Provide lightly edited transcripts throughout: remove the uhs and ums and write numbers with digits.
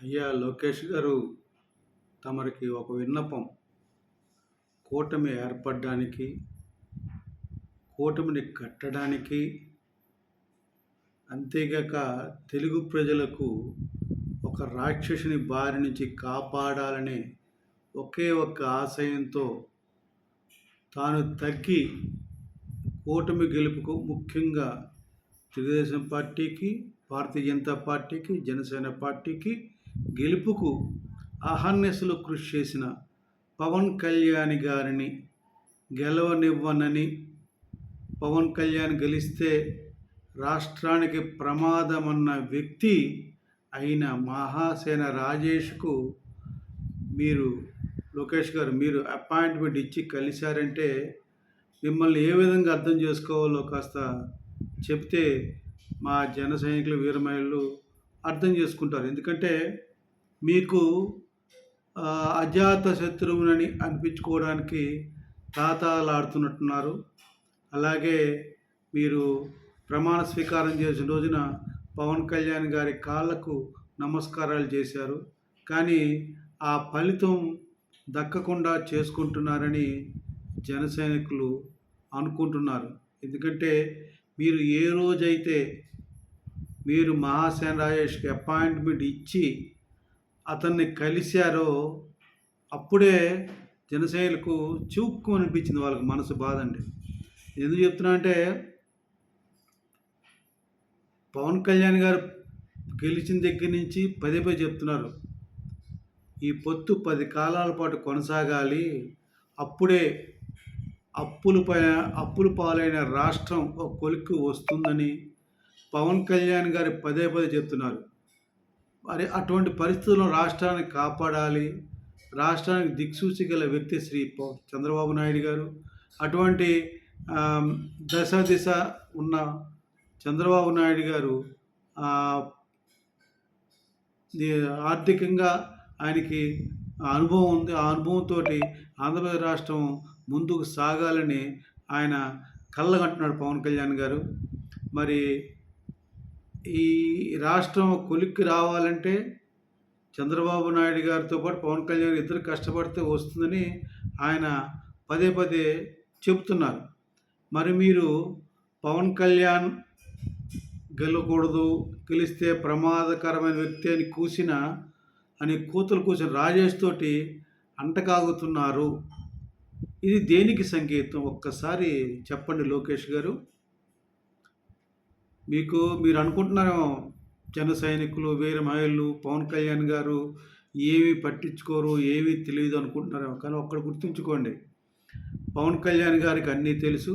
అయ్యా లోకేష్ గారు, తమరికి ఒక విన్నపం. కూటమి ఏర్పడడానికి, కూటమిని కట్టడానికి, అంతేగాక తెలుగు ప్రజలకు ఒక రాక్షసుని బారి నుంచి కాపాడాలనే ఒకే ఒక్క ఆశయంతో తాను తగ్గి కూటమి గెలుపుకు ముఖ్యంగా తెలుగుదేశం పార్టీకి, భారతీయ జనతా పార్టీకి, జనసేన పార్టీకి గెలుపుకు అహర్నిశలు కృషి చేసిన పవన్ కళ్యాణ్ గారిని గెలవనివ్వనని, పవన్ కళ్యాణ్ గెలిస్తే రాష్ట్రానికి ప్రమాదమన్న వ్యక్తి అయిన మహాసేన రాజేష్కు మీరు లోకేష్ గారు అపాయింట్మెంట్ ఇచ్చి కలిశారంటే మిమ్మల్ని ఏ విధంగా అర్థం చేసుకోవాలో కాస్త చెప్తే మా జన సైనికులు వీరమహిళలు అర్థం చేసుకుంటారు. ఎందుకంటే మీకు అజాత శత్రువునని అనిపించుకోవడానికి తాతాలాడుతున్నట్టున్నారు. అలాగే మీరు ప్రమాణ స్వీకారం చేసిన రోజున పవన్ కళ్యాణ్ గారి కాళ్ళకు నమస్కారాలు చేశారు. కానీ ఆ ఫలితం దక్కకుండా చేసుకుంటున్నారని జన సైనికులు అనుకుంటున్నారు. ఎందుకంటే మీరు ఏ రోజైతే మీరు మహాసేన రాజేష్కి అపాయింట్మెంట్ ఇచ్చి అతన్ని కలిశారో అప్పుడే జనసేనకు చూక్కు అనిపించింది, వాళ్ళకి మనసు బాధ అండి. ఎందుకు చెప్తున్నా అంటే పవన్ కళ్యాణ్ గారు గెలిచిన దగ్గర నుంచి పదే పదే చెప్తున్నారు, ఈ పొత్తు 10 కాలాల పాటు కొనసాగాలి, అప్పుడే అప్పులు పాలైన రాష్ట్రం ఒక కొలిక్కి వస్తుందని పవన్ కళ్యాణ్ గారు పదే పదే చెప్తున్నారు. మరి అటువంటి పరిస్థితుల్లో రాష్ట్రాన్ని కాపాడాలి, రాష్ట్రానికి దిక్సూచి గల వ్యక్తి శ్రీ చంద్రబాబు నాయుడు గారు. అటువంటి దిశ ఉన్న చంద్రబాబు నాయుడు గారు ఆర్థికంగా ఆయనకి అనుభవం ఉంది. ఆ అనుభవంతో ఆంధ్రప్రదేశ్ రాష్ట్రం ముందుకు సాగాలని ఆయన కళ్ళగంటున్నాడు పవన్ కళ్యాణ్ గారు. మరి ఈ రాష్ట్రం కొలిక్కి రావాలంటే చంద్రబాబు నాయుడు గారితో పాటు పవన్ కళ్యాణ్ ఇద్దరు కష్టపడితే వస్తుందని ఆయన పదే పదే చెబుతున్నారు. మరి మీరు పవన్ కళ్యాణ్ గెలవకూడదు, గెలిస్తే ప్రమాదకరమైన వ్యక్తి అని కూతురు కూసిన రాజేష్ తోటి అంటకాగుతున్నారు. ఇది దేనికి సంకేతం? ఒక్కసారి చెప్పండి లోకేష్ గారు. మీరు అనుకుంటున్నారేమో జన సైనికులు, వీర మహిళలు పవన్ కళ్యాణ్ గారు ఏమీ పట్టించుకోరు, ఏమీ తెలియదు అనుకుంటున్నారేమో. కానీ ఒక్కడ గుర్తుంచుకోండి, పవన్ కళ్యాణ్ గారికి అన్నీ తెలుసు.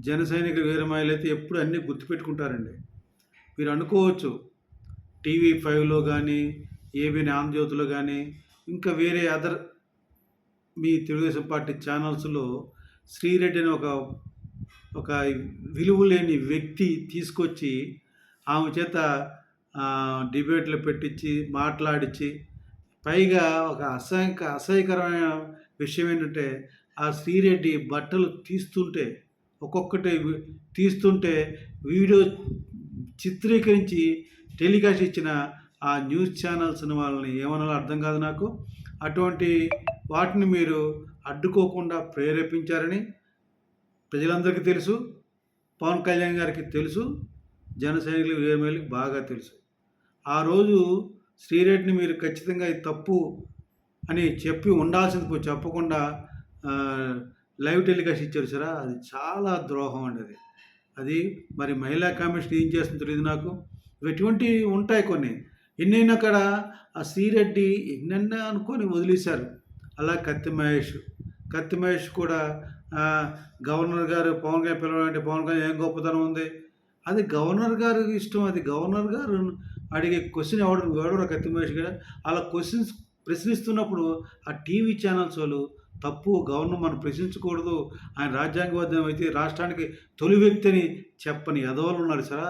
జన సైనికులు, వీర మహిళలు అయితే ఎప్పుడు అన్నీ గుర్తుపెట్టుకుంటారండి. మీరు అనుకోవచ్చు TV5లో కానీ, ఏబిఎన్ ఆంధ్రజ్యోతిలో కానీ, ఇంకా వేరే అదర్ మీ తెలుగుదేశం పార్టీ ఛానల్స్లో శ్రీరెడ్డి అని ఒక విలువ లేని వ్యక్తి తీసుకొచ్చి ఆమె చేత డిబేట్లు పెట్టించి మాట్లాడించి, పైగా ఒక అసహ్యకరమైన విషయం ఏంటంటే ఆ శ్రీరెడ్డి బట్టలు ఒక్కొక్కటి తీస్తుంటే వీడియో చిత్రీకరించి టెలికాస్ట్ ఇచ్చిన ఆ న్యూస్ ఛానల్స్ని వాళ్ళని ఏమనాలో అర్థం కాదు నాకు. అటువంటి వాటిని మీరు అడ్డుకోకుండా ప్రేరేపించారని ప్రజలందరికీ తెలుసు, పవన్ కళ్యాణ్ గారికి తెలుసు, జన సైనికులు వీరమహిళకి బాగా తెలుసు. ఆ రోజు శ్రీరెడ్డిని మీరు ఖచ్చితంగా ఇది తప్పు అని చెప్పి ఉండాల్సింది చెప్పకుండా లైవ్ టెలికాస్ట్ ఇచ్చారు సరే, అది చాలా ద్రోహం అండి. అది మరి మహిళా కమిషన్ ఏం చేస్తుందో తెలియదు నాకు. ఇటువంటివి ఉంటాయి కొన్ని. ఎన్నైనా అక్కడ ఆ శ్రీరెడ్డి ఎన్నెన్నా అనుకొని వదిలేశారు. అలా కత్తి మహేష్ కూడా గవర్నర్ గారు పవన్ కళ్యాణ్ పిలవాలంటే పవన్ కళ్యాణ్ ఏం గొప్పతనం ఉంది, అది గవర్నర్ గారు ఇష్టం. అది గవర్నర్ గారు అడిగే క్వశ్చన్ ఎవడో కత్తి మహేష్ గారు అలా క్వశ్చన్స్ ప్రశ్నిస్తున్నప్పుడు ఆ టీవీ ఛానల్స్ వాళ్ళు తప్పు, గవర్నర్ మనం ప్రశ్నించకూడదు, ఆయన రాజ్యాంగబద్ధం అయితే రాష్ట్రానికి తొలి వ్యక్తి అని చెప్పని ఎదవలు ఉన్నారు సార్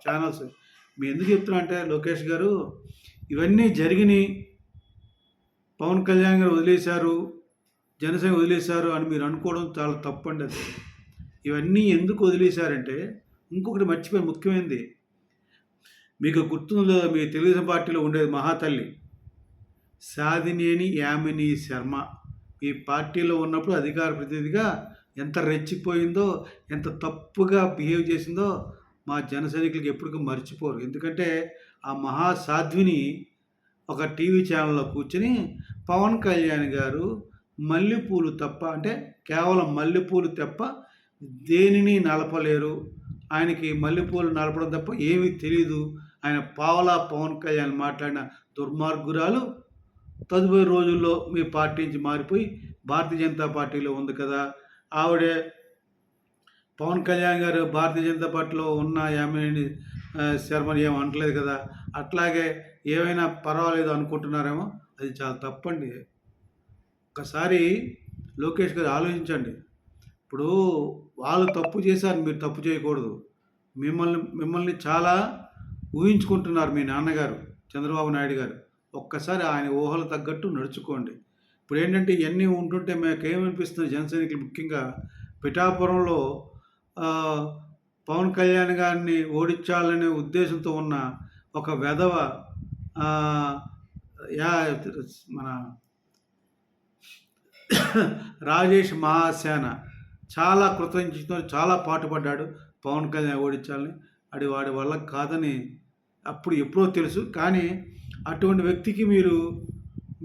ఛానల్స్. మేము ఎందుకు చెప్తున్నా అంటే లోకేష్ గారు, ఇవన్నీ జరిగినాయి, పవన్ కళ్యాణ్ గారు వదిలేశారు, జనసేన వదిలేశారు అని మీరు అనుకోవడం చాలా తప్పండి. అది ఇవన్నీ ఎందుకు వదిలేశారంటే ఇంకొకటి మర్చిపోయి ముఖ్యమైనది, మీకు గుర్తుందో మీ తెలుగుదేశం పార్టీలో ఉండేది మహాతల్లి సాదినేని యామిని శర్మ ఈ పార్టీలో ఉన్నప్పుడు అధికార ప్రతినిధిగా ఎంత రెచ్చిపోయిందో, ఎంత తప్పుగా బిహేవ్ చేసిందో మా జన సైనికులకి ఎప్పటికీ మర్చిపోరు. ఎందుకంటే ఆ మహాసాధ్విని ఒక టీవీ ఛానల్‌లో కూర్చొని పవన్ కళ్యాణ్ గారు మల్లెపూలు తప్ప అంటే కేవలం మల్లెపూలు తప్ప దేనిని నలపలేరు. ఆయనకి మల్లెపూలు నలపడం తప్ప ఏమీ తెలీదు. ఆయన పావలా పవన్ కళ్యాణ్ మాట్లాడిన దుర్మార్గురాలు తదుపరి రోజుల్లో మీ పార్టీ నుంచి మారిపోయి భారతీయ జనతా పార్టీలో ఉంది కదా! ఆవిడే పవన్ కళ్యాణ్ గారు భారతీయ జనతా పార్టీలో ఉన్న యామిని శర్మని ఏమి అనట్లేదు కదా! అట్లాగే ఏమైనా పర్వాలేదు అనుకుంటున్నారేమో, అది చాలా తప్పండి. ఒక్కసారి లోకేష్ గారు ఆలోచించండి. ఇప్పుడు వాళ్ళు తప్పు చేశారు, మీరు తప్పు చేయకూడదు. మిమ్మల్ని చాలా ఊహించుకుంటున్నారు మీ నాన్నగారు చంద్రబాబు నాయుడు గారు. ఒక్కసారి ఆయన ఊహలు తగ్గట్టు నడుచుకోండి. ఇప్పుడు ఏంటంటే ఇవన్నీ ఉంటుంటే మాకేమనిపిస్తుంది జన సైనికులు ముఖ్యంగా పిఠాపురంలో పవన్ కళ్యాణ్ గారిని ఓడించాలనే ఉద్దేశంతో ఉన్న ఒక వెధవ మన రాజేష్ మహాసేన చాలా కృతజ్ఞతతో చాలా పాటుపడ్డాడు పవన్ కళ్యాణ్ ఓడించాలని. వాడి వల్ల కాదని అప్పుడు ఎప్పుడో తెలుసు. కానీ అటువంటి వ్యక్తికి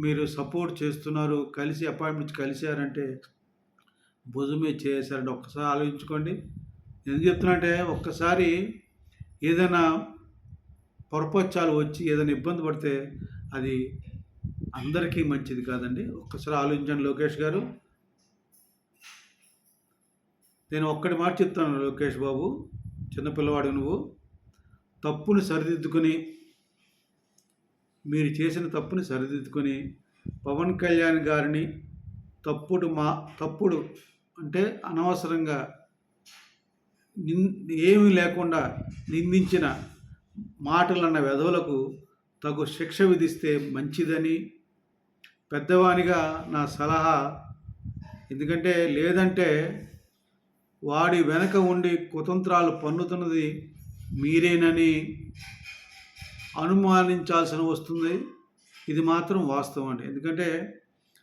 మీరు సపోర్ట్ చేస్తున్నారు, కలిసి అపాయింట్మెంట్ కలిశారంటే భుజమే చేశారంటే ఒక్కసారి ఆలోచించుకోండి. ఎందుకు చెప్తున్నా ఒక్కసారి ఏదైనా పొరపచ్చాలు వచ్చి ఏదైనా ఇబ్బంది పడితే అది అందరికీ మంచిది కాదండి. ఒక్కసారి ఆలోచించండి లోకేష్ గారు. నేను ఒక్కటి మాట చెప్తాను లోకేష్ బాబు, చిన్నపిల్లవాడు నువ్వు. తప్పుని సరిదిద్దుకొని మీరు చేసిన తప్పుని సరిదిద్దుకొని పవన్ కళ్యాణ్ గారిని తప్పుడు అంటే అనవసరంగా ఏమీ లేకుండా నిందించిన మాటలన్న వెధవలకు తగు శిక్ష విధిస్తే మంచిదని పెద్దవానిగా నా సలహా. ఎందుకంటే లేదంటే వాడి వెనక ఉండి కుతంత్రాలు పన్నుతున్నది మీరేనని అనుమానించాల్సిన వస్తుంది. ఇది మాత్రం వాస్తవం అండి. ఎందుకంటే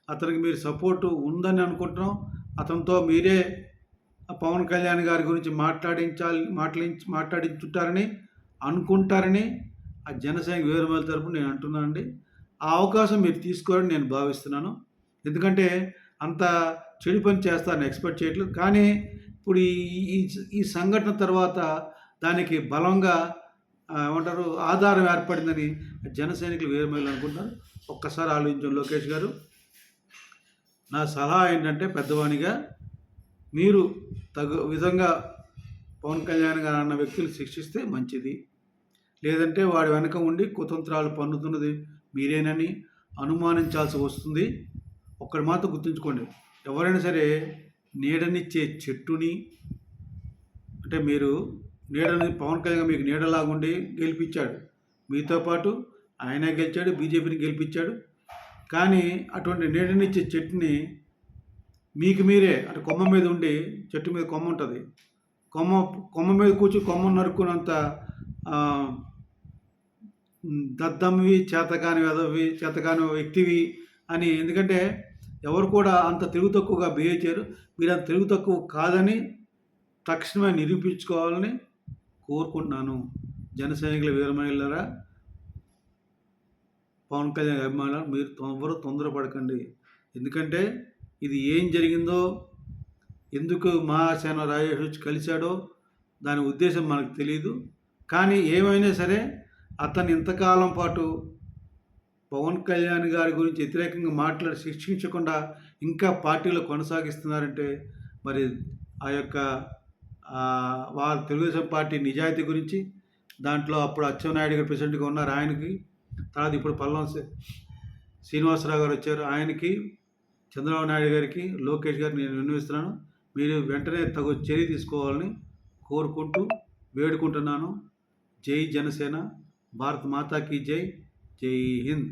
అతనికి మీరు సపోర్టు ఉందని అనుకుంటున్నాం. అతనితో మీరే పవన్ కళ్యాణ్ గారి గురించి మాట్లాడించుంటారని అనుకుంటారని ఆ జనసేన వీరమహిళ తరపున నేను అంటున్నానండి. ఆ అవకాశం మీరు తీసుకోవాలని నేను భావిస్తున్నాను. ఎందుకంటే అంత చెడు పని చేస్తారని ఎక్స్పెక్ట్ చేయట్లేదు. కానీ ఇప్పుడు ఈ సంఘటన తర్వాత దానికి బలంగా ఏమంటారు ఆధారం ఏర్పడిందని జన సైనికులు వీరమహిళ అనుకుంటున్నారు. ఒక్కసారి ఆలోచించండి లోకేష్ గారు. నా సలహా ఏంటంటే పెద్దవానిగా మీరు తగు విధంగా పవన్ కళ్యాణ్ గారు అన్న వ్యక్తులు శిక్షిస్తే మంచిది. లేదంటే వాడి వెనక ఉండి కుతంత్రాలు పన్నుతున్నది మీరేనని అనుమానించాల్సి వస్తుంది. ఒక్కటి మాత్రం గుర్తుంచుకోండి, ఎవరైనా సరే నీడనిచ్చే చెట్టుని అంటే మీరు నీడని పవన్ కళ్యాణ్ మీకు నీడలాగుండి గెలిపించాడు. మీతో పాటు ఆయన గెలిచాడు, బీజేపీని గెలిపించాడు. కానీ అటువంటి నీడనిచ్చే చెట్టుని మీకు మీరే అంటే కొమ్మ మీద ఉండి, చెట్టు మీద కొమ్మ ఉంటుంది, కొమ్మ మీద కూర్చొని కొమ్మ నరుక్కున్నంత దద్దమ్వి చేతకాని వ్యక్తివి అని. ఎందుకంటే ఎవరు కూడా అంత తెలుగు తక్కువగా బిహేవ్ చేయరు. మీరు అంత తెలుగు తక్కువ కాదని తక్షణమే నిరూపించుకోవాలని కోరుకుంటున్నాను. జన సైనికుల వీరమహిళలారా, పవన్ కళ్యాణ్ అభిమానులు మీరు ఎవరు తొందరపడకండి. ఎందుకంటే ఇది ఏం జరిగిందో, ఎందుకు మహాసేన రాజేష్ వచ్చి కలిశాడో దాని ఉద్దేశం మనకు తెలియదు. కానీ ఏమైనా సరే అతను ఇంతకాలం పాటు పవన్ కళ్యాణ్ గారి గురించి వ్యతిరేకంగా మాట్లాడి శిక్షించకుండా ఇంకా పార్టీలో కొనసాగిస్తున్నారంటే మరి ఆ యొక్క వారు తెలుగుదేశం పార్టీ నిజాయితీ గురించి, దాంట్లో అప్పుడు అచ్చెన్నాయుడు గారు ప్రెసిడెంట్గా ఉన్నారు ఆయనకి, తర్వాత ఇప్పుడు పల్లం శ్రీనివాసరావు గారు వచ్చారు ఆయనకి, చంద్రబాబు నాయుడు గారికి, లోకేష్ గారిని నేను విన్నవిస్తున్నాను. మీరు వెంటనే తగు చర్య తీసుకోవాలని కోరుకుంటూ వేడుకుంటున్నాను. జై జనసేన, భారత్ మాతాకి జై, జై హింద్.